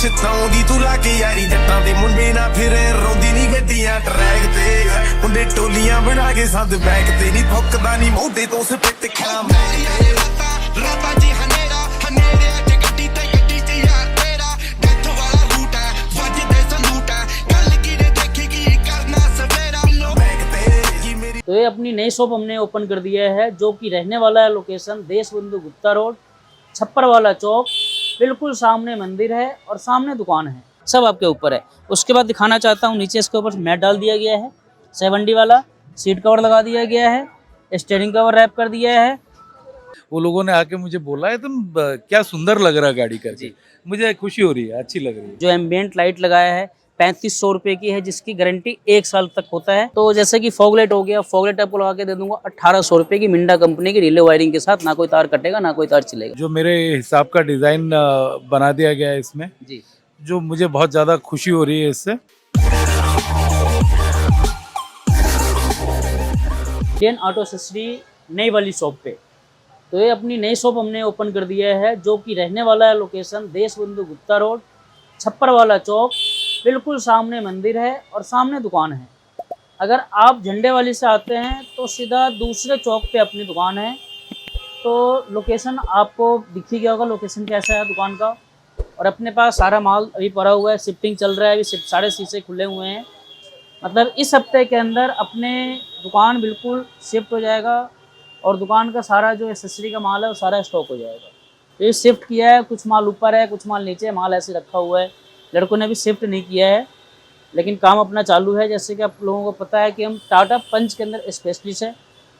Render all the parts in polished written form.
ਪਛਤਾਉਂਦੀ ਤੂੰ ਲਾ ਕੇ ਯਾਰੀ ਜੱਟਾਂ ਦੇ ਮੁੰਡੇ ਨਾ ਫਿਰੇ ਰੋਂਦੀ ਨਹੀਂ ਗੱਡੀਆਂ ਟਰੈਕ ਤੇ ਮੁੰਡੇ ਟੋਲੀਆਂ ਬਣਾ ਕੇ ਸੰਦ ਬੈਕ ਤੇ ਨਹੀਂ ਫੁੱਕਦਾ ਨਹੀਂ ਮੋਢੇ ਤੋਂ ਸਪਿੱਟ ਖਾ ਮੇਰੀ ਰਾਤਾਂ ਜੀ ਹਨੇਰਾ ਹਨੇਰੇ ਤੇ ਗੱਡੀ ਤੇ ਯਾਰ ਤੇਰਾ ਡੈਥ ਵਾਲਾ ਰੂਟ ਹੈ ਵੱਜਦੇ ਸਲੂਟ ਹੈ ਗੱਲ ਕੀ ਨੇ ਦੇਖੀ ਕੀ ਕਰਨਾ ਸਵੇਰਾ ਬੈਕ ਤੇ ਜੀ ਮੇਰੀ। तो ये अपनी नई शॉप हमने ओपन कर दिया है जो कि रहने वाला है लोकेशन देशबंधु गुप्ता रोड छप्पर वाला चौक, बिल्कुल सामने मंदिर है और सामने दुकान है, सब आपके ऊपर है। उसके बाद दिखाना चाहता हूँ नीचे इसके ऊपर मैट डाल दिया गया है 7D वाला, सीट कवर लगा दिया गया है, स्टीयरिंग कवर रैप कर दिया है। वो लोगों ने आके मुझे बोला है तुम क्या सुंदर लग रहा है गाड़ी करके, मुझे खुशी हो रही है, अच्छी लग रही है। जो एम्बियंट लाइट लगाया है 3500 रुपए की है जिसकी गारंटी 1 साल तक होता है। तो जैसे कि फॉग लाइट हो गया, फॉग लाइट आपको लगा के दे दूंगा 1800 रुपए की मिंडा कंपनी की रिले वायरिंग के साथ, ना कोई तार कटेगा ना कोई तार चलेगा। जो मेरे हिसाब का डिजाइन बना दिया गया है इसमें जी, जो मुझे बहुत ज्यादा खुशी हो रही है इससे। इंडियन ऑटो एक्सेसरी नई वाली शॉप पे, तो ये अपनी नई शॉप हमने ओपन कर दिया है जो कि रहने वाला है लोकेशन देशबंधु गुप्ता रोड छप्पर वाला चौक, बिल्कुल सामने मंदिर है और सामने दुकान है। अगर आप झंडे वाली से आते हैं तो सीधा दूसरे चौक पे अपनी दुकान है। तो लोकेशन आपको दिख ही गया होगा लोकेशन कैसा है दुकान का। और अपने पास सारा माल अभी पड़ा हुआ है, शिफ्टिंग चल रहा है, अभी सारे शीशे खुले हुए हैं, मतलब इस हफ्ते के अंदर अपने दुकान बिल्कुल शिफ्ट हो जाएगा और दुकान का सारा जो एक्सेसरी का माल है वो सारा स्टॉक हो जाएगा। तो ये शिफ्ट किया है, कुछ माल ऊपर है कुछ माल नीचे, माल ऐसे रखा हुआ है, लड़कों ने भी शिफ्ट नहीं किया है लेकिन काम अपना चालू है। जैसे कि आप लोगों को पता है कि हम टाटा पंच के अंदर स्पेशलिस्ट है,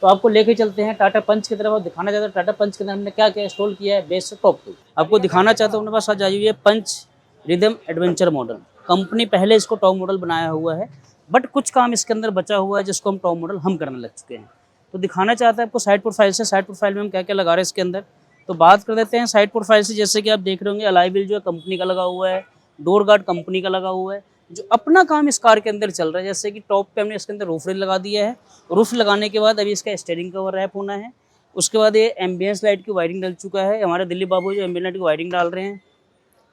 तो आपको लेके चलते हैं टाटा पंच की तरफ और दिखाना चाहते हैं टाटा पंच के अंदर हमने क्या क्या इंस्टॉल किया है बेस से टॉप तक। आपको दिखाना चाहता हूँ अपने पास आज आई हुई है पंच रिदम एडवेंचर मॉडल। कंपनी पहले इसको टॉप मॉडल बनाया हुआ है बट कुछ काम इसके अंदर बचा हुआ है जिसको हम टॉप मॉडल हम करने लग चुके हैं। तो दिखाना चाहता है आपको साइड प्रोफाइल से, साइड प्रोफाइल में हम क्या क्या लगा रहे हैं इसके अंदर। तो बात कर देते हैं साइड प्रोफाइल से। जैसे कि आप देख रहे होंगे अलाई व्हील जो है कंपनी का लगा हुआ है, डोर गार्ड कंपनी का लगा हुआ है, जो अपना काम इस कार के अंदर चल रहा है। जैसे कि टॉप पे हमने इसके अंदर रूफ रेल लगा दिया है, रूफ लगाने के बाद अभी इसका स्टीयरिंग कवर रैप होना है। उसके बाद ये एम्बियंस लाइट की वायरिंग डल चुका है, हमारे दिल्ली बाबू जो एम्बियंट लाइट की वायरिंग डाल रहे हैं।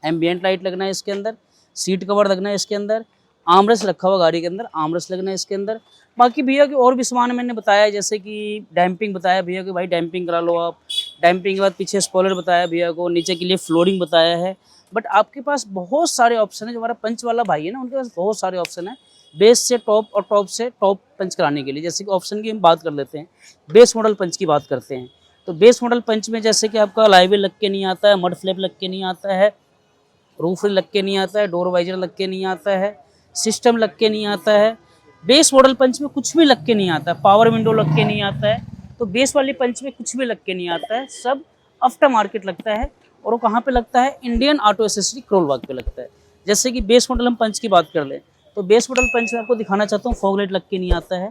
एम्बियंट लाइट लगना है इसके अंदर, सीट कवर लगना है इसके अंदर, आर्मरेस्ट रखा हुआ गाड़ी के अंदर, आर्मरेस्ट लगना है इसके अंदर। बाकी भैया की और भी सामान मैंने बताया, जैसे कि डैम्पिंग बताया भैया कि भाई डैम्पिंग करा लो आप, डैम्पिंग के बाद पीछे स्पॉइलर बताया भैया को, नीचे के लिए फ्लोरिंग बताया है। बट आपके पास बहुत सारे ऑप्शन है, जो हमारा पंच वाला भाई है ना उनके पास बहुत सारे ऑप्शन है बेस से टॉप और टॉप से टॉप पंच कराने के लिए। जैसे कि ऑप्शन की हम बात कर लेते हैं, बेस मॉडल पंच की बात करते हैं। तो बेस मॉडल पंच में जैसे कि आपका अलाई व्हील लग के नहीं आता है, मड फ्लैप लग के नहीं आता है, रूफ लग के नहीं आता है, डोर वाइजर लग के नहीं आता है, सिस्टम लग के नहीं आता है। बेस मॉडल पंच में कुछ भी लग के नहीं आता है, पावर विंडो लग के नहीं आता है। तो बेस वाली पंच में कुछ भी लग के नहीं आता है, सब आफ्टर मार्केट लगता है। और वो कहाँ पे लगता है? Indian auto accessory Karol Bagh पे लगता है। जैसे कि बेस मॉडल हम पंच की बात कर लें तो बेस मॉडल पंच में आपको दिखाना चाहता हूँ, फॉग लाइट लग के नहीं आता है,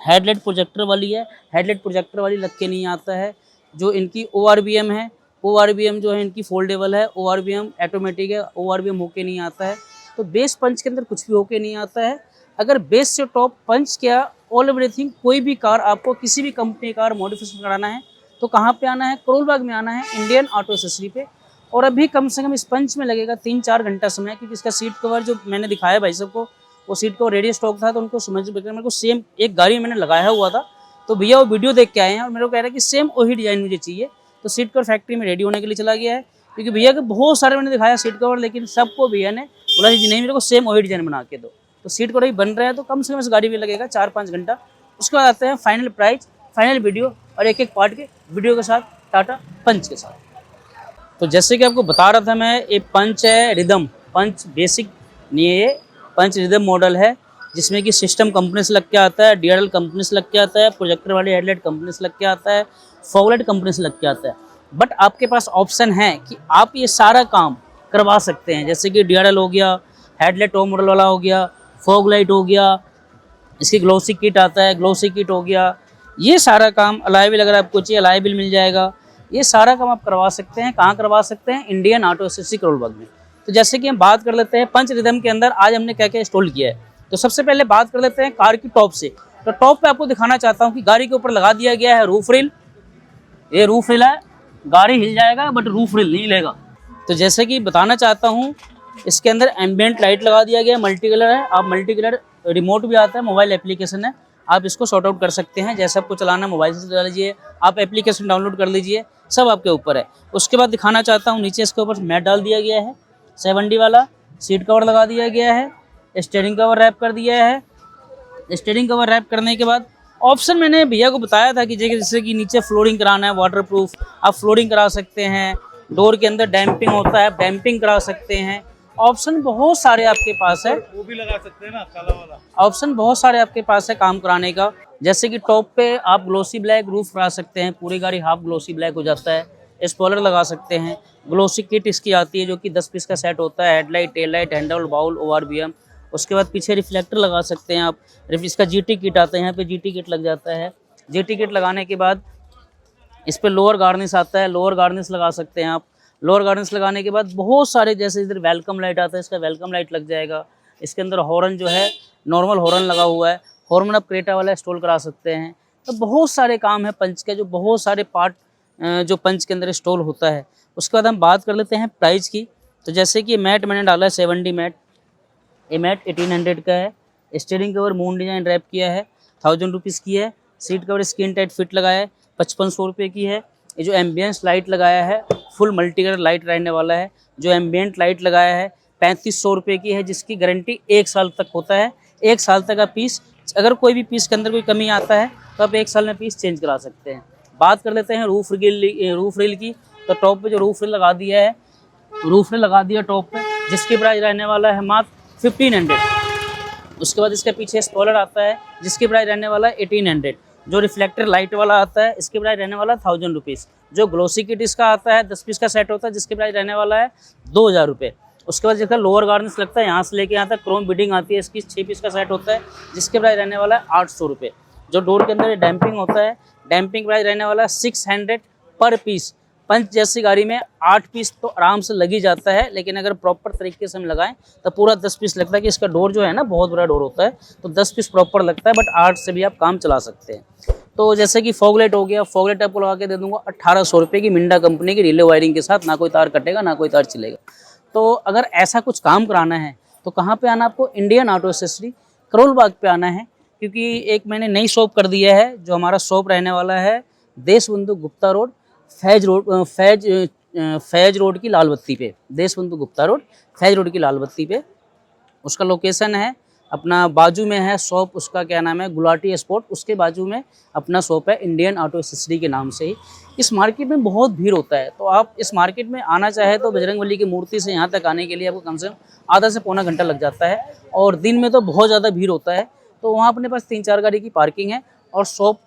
हेडलाइट प्रोजेक्टर वाली है, हेडलाइट प्रोजेक्टर वाली लग के नहीं आता है। जो इनकी ORBM है, ORBM जो है इनकी फोल्डेबल है, ORBM ऑटोमेटिक है, ORBM होके नहीं आता है। तो बेस पंच के अंदर कुछ भी होके नहीं आता है। अगर बेस से टॉप पंच क्या ऑल एवरीथिंग कोई भी कार आपको किसी भी कंपनी कार मॉडिफिकेशन कराना है तो कहाँ पे आना है? करोल बाग में आना है, इंडियन ऑटो एक्सेसरी पे। और अभी कम से कम इस पंच में लगेगा 3-4 घंटा समय, क्योंकि इसका सीट कवर जो मैंने दिखाया भाई साहब को, वो सीट कवर रेडी स्टॉक था। तो उनको समझ मेरे को सेम एक गाड़ी मैंने लगाया हुआ था, तो भैया वो वीडियो देख के आए हैं और मेरे को कह रहे हैं कि सेम वही डिज़ाइन मुझे चाहिए। तो सीट कवर फैक्ट्री में रेडी होने के लिए चला गया है, क्योंकि भैया के बहुत सारे मैंने दिखाया सीट कवर, लेकिन सबको भैया ने बोला जी नहीं मेरे को सेम वही डिज़ाइन बना के दो। तो सीट कवर ही बन रहा है, तो कम से कम इस गाड़ी में लगेगा 4-5 घंटा। उसके बाद आते हैं फाइनल प्राइस, फाइनल वीडियो और एक एक पार्ट के वीडियो के साथ टाटा पंच के साथ। तो जैसे कि आपको बता रहा था मैं, ये पंच है रिदम, पंच बेसिक नहीं है, ये पंच रिदम मॉडल है जिसमें कि सिस्टम कंपनी से लग के आता है, DRL कंपनी से लग के आता है, प्रोजेक्टर वाली हेडलाइट कंपनी से लग के आता है, फॉग लाइट कंपनी से लग के आता है। बट आपके पास ऑप्शन है कि आप ये सारा काम करवा सकते हैं। जैसे कि DRL हो गया, हेडलाइट टॉप मॉडल वाला हो गया, फॉग लाइट हो गया, इसकी ग्लोसी किट आता है, ग्लोसी किट हो गया, ये सारा काम अलाई व्हील अगर आपको चाहिए अलाई व्हील मिल जाएगा। ये सारा काम आप करवा सकते हैं। कहाँ करवा सकते हैं? Indian auto accessory Karol Bagh में। तो जैसे कि हम बात कर लेते हैं पंच रिदम के अंदर आज हमने क्या क्या इंस्टॉल किया है। तो सबसे पहले बात कर लेते हैं कार की टॉप से। तो टॉप पे आपको दिखाना चाहता हूँ कि गाड़ी के ऊपर लगा दिया गया है रूफ रिल। ये रूफ रिल है, गाड़ी हिल जाएगा बट रूफ रिल नहीं हिलेगा। तो जैसे कि बताना चाहता हूँ इसके अंदर एम्बियंट लाइट लगा दिया गया है, मल्टी कलर है। आप मल्टी कलर रिमोट भी आता है, मोबाइल एप्लीकेशन है, आप इसको सॉर्ट आउट कर सकते हैं। जैसे आपको चलाना है मोबाइल से चला लीजिए, आप एप्लीकेशन डाउनलोड कर लीजिए, सब आपके ऊपर है। उसके बाद दिखाना चाहता हूँ, नीचे इसके ऊपर मैट डाल दिया गया है 7D वाला, सीट कवर लगा दिया गया है, स्टीयरिंग कवर रैप कर दिया है। स्टीयरिंग कवर रैप करने के बाद ऑप्शन मैंने भैया को बताया था कि जैसे कि नीचे फ्लोरिंग कराना है वाटरप्रूफ, आप फ्लोरिंग करा सकते हैं। डोर के अंदर डैम्पिंग होता है, डैम्पिंग करा सकते हैं। ऑप्शन बहुत सारे आपके पास है, वो भी लगा सकते हैं ना काला वाला। ऑप्शन बहुत सारे आपके पास है काम कराने का। जैसे कि टॉप पे आप ग्लोसी ब्लैक रूफ करा सकते हैं, पूरी गाड़ी हाफ ग्लोसी ब्लैक हो जाता है। स्पॉइलर लगा सकते हैं, ग्लोसी किट इसकी आती है जो कि 10 पीस का सेट होता है, headlight, tail light, handle, bowl, ORBM। उसके बाद पीछे रिफ्लेक्टर लगा सकते हैं आप। इसका GT किट आता है, यहाँ पे GT किट लग जाता है। GT किट लगाने के बाद इस पे लोअर गार्निश आता है, लोअर गार्निश लगा सकते हैं आप। लोअर गार्निश लगाने के बाद बहुत सारे, जैसे इधर वेलकम लाइट आता है, इसका वेलकम लाइट लग जाएगा। इसके अंदर हॉर्न जो है नॉर्मल हॉर्न लगा हुआ है, हॉर्न आप क्रेटा वाला इंस्टॉल करा सकते हैं। तो बहुत सारे काम है पंच के, जो बहुत सारे पार्ट जो पंच के अंदर इंस्टॉल होता है। उसके बाद हम बात कर लेते हैं प्राइस की। तो जैसे कि मैट मैंने डाला है 7D मैट, ये मैट 1800 का है। Steering cover moon design wrap किया है, 1000 रुपीज़ की है। Seat cover skin tight fit लगाया है, 5500 रुपये की है। ये जो एम्बियंस लाइट लगाया है, फुल मल्टी कलर लाइट रहने वाला है। जो एम्बियंट लाइट लगाया है 3500 रुपये की है, जिसकी गारंटी 1 साल तक होता है। 1 साल तक का पीस, अगर कोई भी पीस के अंदर कोई कमी आता है तो आप 1 साल में पीस चेंज करा सकते हैं। बात कर लेते हैं रूफ रिल की। तो टॉप पे जो रूफ रिल लगा दिया है, रूफ रिल लगा दिया टॉप पे, जिसकी प्राइस रहने वाला है मात्र 1500। उसके बाद इसके पीछे स्पॉइलर आता है, जिसकी प्राइस रहने वाला है 1800। जो रिफ्लेक्टर लाइट वाला आता है, इसकी प्राइस रहने वाला है 1000 रुपीज़। जो ग्लोसी किट इसका आता है 10 पीस का सेट होता है, जिसकी प्राइस रहने वाला है 2000 रुपये। उसके बाद जिसका लोअर गार्निश लगता है, यहाँ से लेके यहाँ तक क्रोम बिडिंग आती है, इसकी 6 पीस का सेट होता है, जिसके प्राइस रहने वाला है 800 रुपये। जो डोर के अंदर डैम्पिंग होता है, डैम्पिंग प्राइस रहने वाला है 600 पर पीस। पंच जैसी गाड़ी में 8 पीस तो आराम से लग ही जाता है, लेकिन अगर प्रॉपर तरीके से हम लगाएं तो पूरा 10 पीस लगता है। कि इसका डोर जो है ना बहुत बड़ा डोर होता है, तो 10 पीस प्रॉपर लगता है, बट 8 से भी आप काम चला सकते हैं। तो जैसे कि फॉग लाइट हो गया, फॉग लाइट आपको लगा के दे दूंगा 1800 रुपये की, मिंडा कंपनी की रिले वायरिंग के साथ। ना कोई तार कटेगा, ना कोई तार चलेगा। तो अगर ऐसा कुछ काम कराना है तो कहाँ पे आना आपको? Indian auto accessory Karol Bagh पे आना है, क्योंकि एक मैंने नई शॉप कर दिया है। जो हमारा शॉप रहने वाला है देशबंधु गुप्ता रोड, फैज रोड की लाल बत्ती पे। देशबंधु गुप्ता रोड, फैज रोड की लाल बत्ती पे उसका लोकेशन है। अपना बाजू में है शॉप, उसका क्या नाम है, गुलाटी स्पोर्ट। उसके बाजू में अपना शॉप है इंडियन ऑटो एसेसरी के नाम से ही। इस मार्केट में बहुत भीड़ होता है, तो आप इस मार्केट में आना चाहे तो बजरंगबली की मूर्ति से यहाँ तक आने के लिए आपको कम से कम आधा से पौना घंटा लग जाता है। और दिन में तो बहुत ज़्यादा भीड़ होता है। तो वहाँ अपने पास 3-4 गाड़ी की पार्किंग है, और शॉप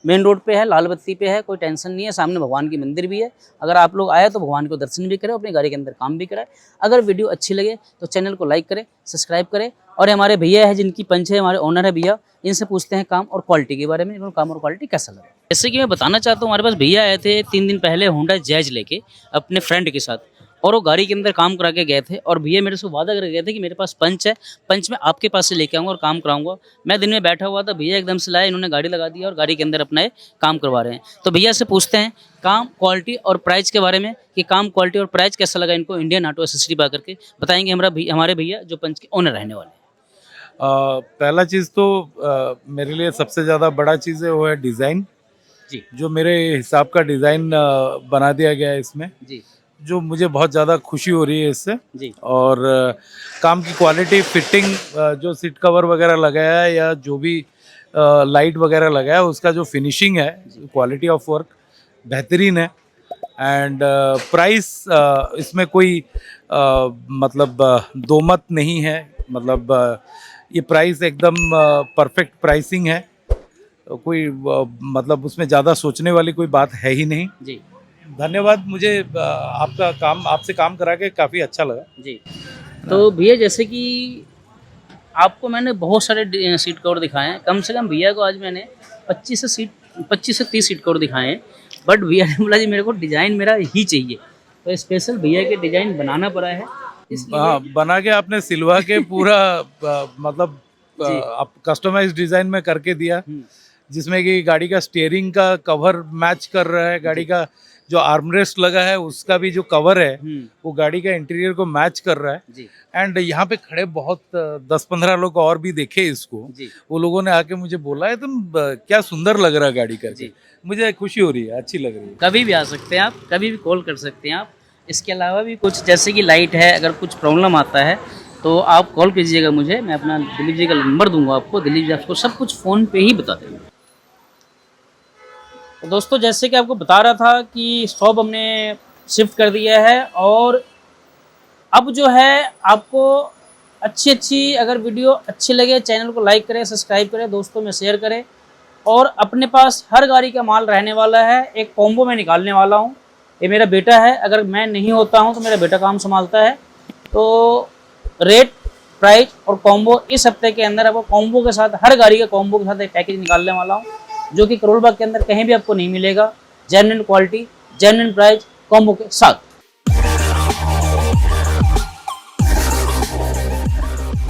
मेन रोड पे है, लाल बत्ती पे है, कोई टेंशन नहीं है। सामने भगवान की मंदिर भी है। अगर आप लोग आए तो भगवान को दर्शन भी करें, अपनी गाड़ी के अंदर काम भी कराएं। अगर वीडियो अच्छी लगे तो चैनल को लाइक करें, सब्सक्राइब करें। और हमारे भैया है जिनकी पंच है, हमारे ओनर है भैया, इनसे पूछते हैं काम और क्वालिटी के बारे में, इनको काम और क्वालिटी कैसा लगा। जैसे कि मैं बताना चाहता हूँ, हमारे पास भैया आए थे 3 दिन पहले होंडा जैज लेके अपने फ्रेंड के साथ, और वो गाड़ी के अंदर काम करा के गए थे। और भैया मेरे से वादा करके गए थे कि मेरे पास पंच है, पंच में आपके पास से लेके आऊँगा और काम कराऊंगा। मैं दिन में बैठा हुआ था, भैया एकदम से लाए, इन्होंने गाड़ी लगा दी और गाड़ी के अंदर अपना काम करवा रहे हैं। तो भैया से पूछते हैं काम, क्वालिटी और प्राइस के बारे में, कि काम, क्वालिटी और प्राइस कैसा लगा इनको इंडियन ऑटो एसेसरी बा करके बताएंगे हमारे भैया जो पंच के ओनर रहने वाले हैं। पहला चीज़ तो मेरे लिए सबसे ज़्यादा बड़ा चीज़ है वो है डिज़ाइन जी जो मेरे हिसाब का डिज़ाइन बना दिया गया है इसमें, जी जो मुझे बहुत ज़्यादा खुशी हो रही है इससे। जी और काम की क्वालिटी, फिटिंग, जो सीट कवर वगैरह लगाया है या जो भी लाइट वगैरह लगाया है, उसका जो फिनिशिंग है, क्वालिटी ऑफ वर्क बेहतरीन है। एंड प्राइस इसमें कोई मतलब दो मत नहीं है। मतलब ये प्राइस एकदम परफेक्ट प्राइसिंग है। कोई मतलब उसमें ज़्यादा सोचने वाली कोई बात है ही नहीं। जी धन्यवाद। मुझे आपसे काम करा के काफ़ी अच्छा लगा जी। तो भैया जैसे कि आपको मैंने बहुत सारे सीट कवर दिखाए हैं, कम से कम भैया को आज मैंने 25 से 30 सीट कवर दिखाए हैं। बट भैया ने बोला जी मेरे को डिज़ाइन मेरा ही चाहिए, तो स्पेशल भैया के डिज़ाइन बनाना पड़ा है। हाँ, बना के आपने सिलवा के पूरा मतलब आप कस्टमाइज डिज़ाइन में करके दिया, जिसमें कि गाड़ी का स्टीयरिंग का कवर मैच कर रहा है, गाड़ी का जो आर्मरेस्ट लगा है उसका भी जो कवर है हम्म, वो गाड़ी का इंटीरियर को मैच कर रहा है। जी एंड यहाँ पे खड़े बहुत 10-15 लोग और भी देखे इसको, जी वो लोगों ने आके मुझे बोला है तुम क्या सुंदर लग रहा है गाड़ी करके। जी। मुझे खुशी हो रही है, अच्छी लग रही है। कभी भी आ सकते हैं आप, कभी भी कॉल कर सकते हैं आप। इसके अलावा भी कुछ जैसे कि लाइट है, अगर कुछ प्रॉब्लम आता है तो आप कॉल कीजिएगा मुझे, मैं अपना दिलीप जी का नंबर दूंगा आपको, दिलीप जी आपको सब कुछ फ़ोन पे ही बता देंगे। तो दोस्तों जैसे कि आपको बता रहा था कि शॉप हमने शिफ्ट कर दिया है, और अब जो है आपको अच्छी अगर वीडियो अच्छी लगे, चैनल को लाइक करें, सब्सक्राइब करें, दोस्तों में शेयर करें। और अपने पास हर गाड़ी का माल रहने वाला है, एक कॉम्बो में निकालने वाला हूँ। ये मेरा बेटा है, अगर मैं नहीं होता हूँ तो मेरा बेटा काम संभालता है। तो रेट, प्राइस और कॉम्बो इस हफ्ते के अंदर आपको कॉम्बो के साथ, हर गाड़ी के कॉम्बो के साथ एक पैकेज निकालने वाला हूँ, जो कि करोल बाग के अंदर कहीं भी आपको नहीं मिलेगा। Genuine quality, genuine price, combo के साथ।